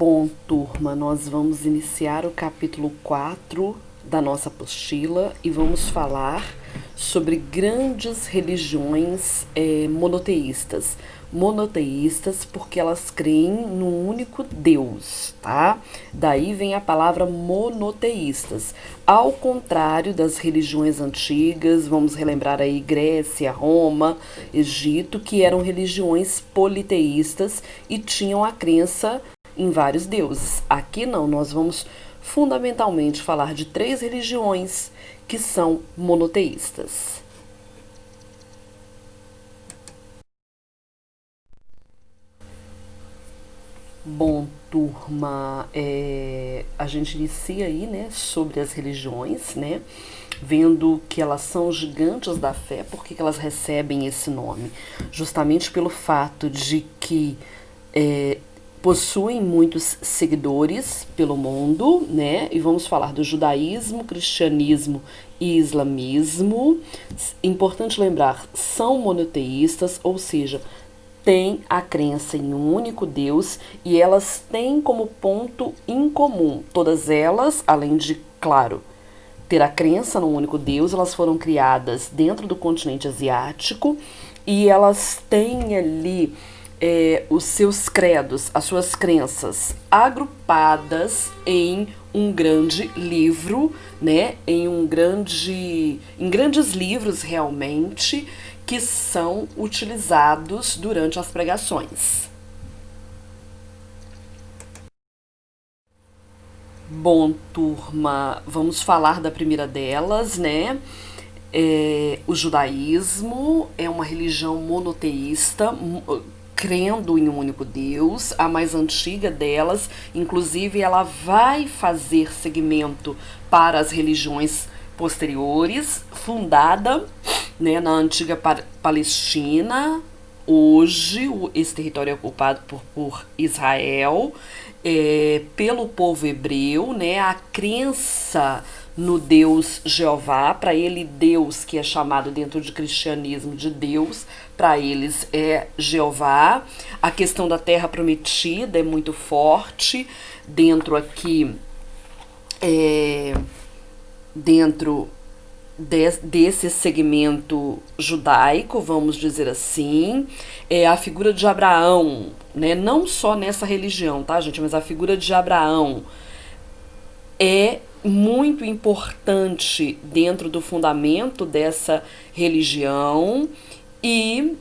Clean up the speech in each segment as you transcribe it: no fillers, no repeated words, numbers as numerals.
Bom, turma, nós vamos iniciar o capítulo 4 da nossa apostila e vamos falar sobre grandes religiões monoteístas. Monoteístas porque elas creem num único Deus, tá? Daí vem a palavra monoteístas. Ao contrário das religiões antigas, vamos relembrar aí Grécia, Roma, Egito, que eram religiões politeístas e tinham a crença em vários deuses. Aqui não, nós vamos fundamentalmente falar de 3 religiões que são monoteístas. Bom, turma, a gente inicia aí, né, sobre as religiões, né, vendo que elas são gigantes da fé. Por que elas recebem esse nome? Justamente pelo fato de que possuem muitos seguidores pelo mundo, né? E vamos falar do judaísmo, cristianismo e islamismo. Importante lembrar, são monoteístas, ou seja, têm a crença em um único Deus e elas têm como ponto em comum, todas elas, além de, claro, ter a crença num único Deus, elas foram criadas dentro do continente asiático e elas têm ali os seus credos, as suas crenças agrupadas em um grande livro, né? Em grandes livros realmente que são utilizados durante as pregações. Bom, turma, vamos falar da primeira delas, né? O judaísmo é uma religião monoteísta, crendo em um único Deus, a mais antiga delas, inclusive ela vai fazer seguimento para as religiões posteriores, fundada, né, na antiga Palestina. Hoje esse território é ocupado por Israel, pelo povo hebreu, né, a crença no Deus Jeová. Para ele, Deus, que é chamado dentro de cristianismo de Deus, para eles é Jeová. A questão da terra prometida é muito forte dentro aqui, dentro desse segmento judaico, vamos dizer assim. A figura de Abraão, né, não só nessa religião, tá, gente, mas a figura de Abraão é muito importante dentro do fundamento dessa religião. E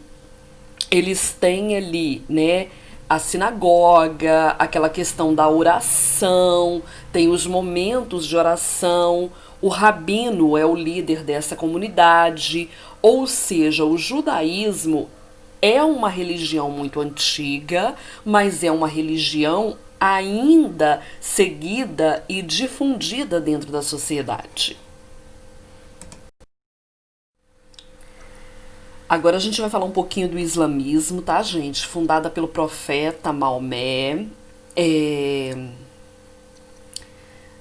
eles têm ali, né, a sinagoga, aquela questão da oração, tem os momentos de oração, o rabino é o líder dessa comunidade, ou seja, o judaísmo é uma religião muito antiga, mas é uma religião ainda seguida e difundida dentro da sociedade. Agora a gente vai falar um pouquinho do islamismo, tá, gente? Fundada pelo profeta Maomé,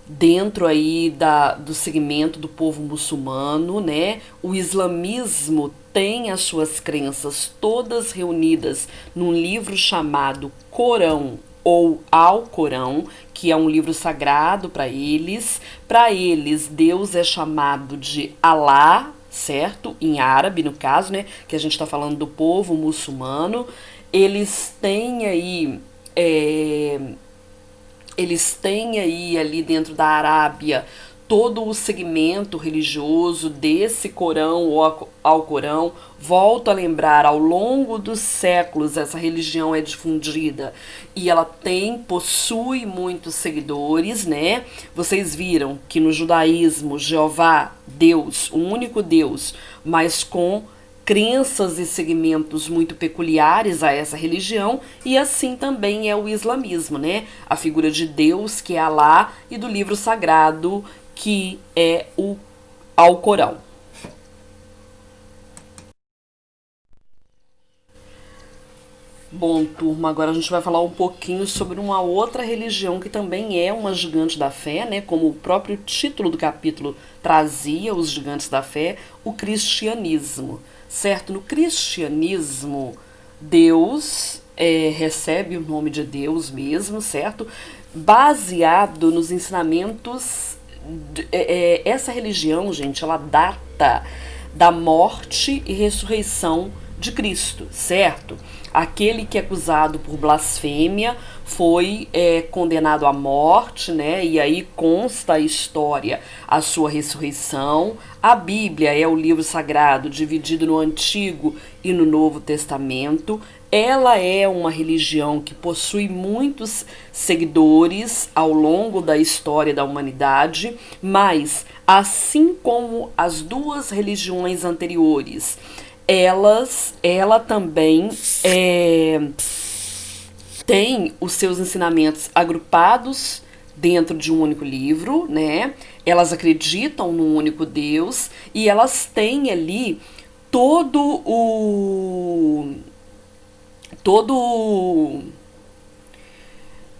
dentro aí do segmento do povo muçulmano, né? O islamismo tem as suas crenças todas reunidas num livro chamado Corão ou Alcorão, que é um livro sagrado para eles. Para eles, Deus é chamado de Alá, certo? Em árabe, no caso, né? Que a gente está falando do povo muçulmano. Eles têm aí ali dentro da Arábia todo o segmento religioso desse Corão ou Alcorão. Volto a lembrar, ao longo dos séculos essa religião é difundida e ela possui muitos seguidores, né? Vocês viram que no judaísmo, Jeová, Deus, um único Deus, mas com crenças e segmentos muito peculiares a essa religião, e assim também é o islamismo, né? A figura de Deus, que é Alá, e do livro sagrado, que é o Alcorão. Bom, turma, agora a gente vai falar um pouquinho sobre uma outra religião que também é uma gigante da fé, né? Como o próprio título do capítulo trazia, os gigantes da fé, o cristianismo, certo? No cristianismo, Deus recebe o nome de Deus mesmo, certo? Baseado nos ensinamentos. Essa religião, gente, ela data da morte e ressurreição de Cristo, certo? Aquele que é acusado por blasfêmia foi condenado à morte, né? E aí consta a história, a sua ressurreição. A Bíblia é o livro sagrado dividido no Antigo e no Novo Testamento. Ela é uma religião que possui muitos seguidores ao longo da história da humanidade, mas, assim como as duas religiões anteriores, ela também tem os seus ensinamentos agrupados dentro de um único livro, né? Elas acreditam num único Deus e elas têm ali todo o todo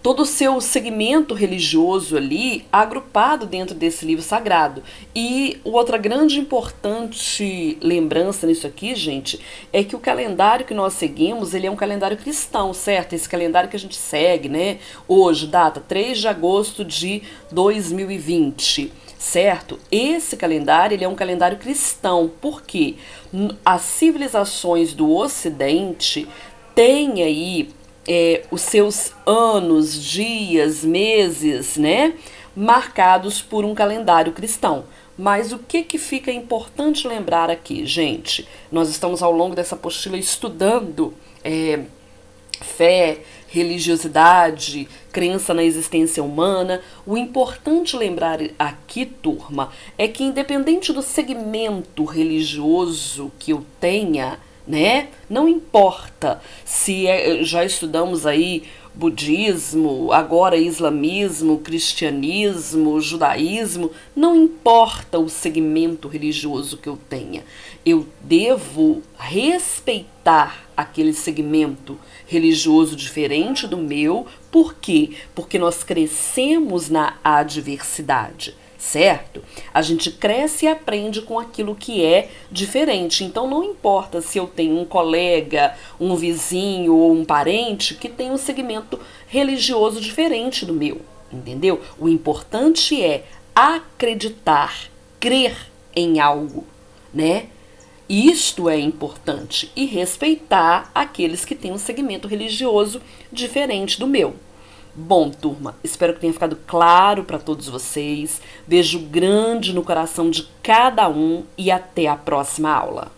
todo o seu segmento religioso ali agrupado dentro desse livro sagrado. E outra grande importante lembrança nisso aqui, gente, é que o calendário que nós seguimos, ele é um calendário cristão, certo? Esse calendário que a gente segue, né? Hoje, data 3 de agosto de 2020. Certo? Esse calendário ele é um calendário cristão, porque as civilizações do Ocidente têm aí os seus anos, dias, meses, né, marcados por um calendário cristão. Mas o que fica importante lembrar aqui, gente? Nós estamos ao longo dessa apostila estudando fé, religiosidade, crença na existência humana. O importante lembrar aqui, turma, é que independente do segmento religioso que eu tenha, né? Não importa se já estudamos aí budismo, agora islamismo, cristianismo, judaísmo, não importa o segmento religioso que eu tenha. Eu devo respeitar aquele segmento religioso diferente do meu. Por quê? Porque nós crescemos na adversidade. Certo? A gente cresce e aprende com aquilo que é diferente. Então não importa se eu tenho um colega, um vizinho ou um parente que tem um segmento religioso diferente do meu, entendeu? O importante é acreditar, crer em algo, né? Isto é importante e respeitar aqueles que têm um segmento religioso diferente do meu. Bom, turma, espero que tenha ficado claro para todos vocês. Beijo grande no coração de cada um e até a próxima aula.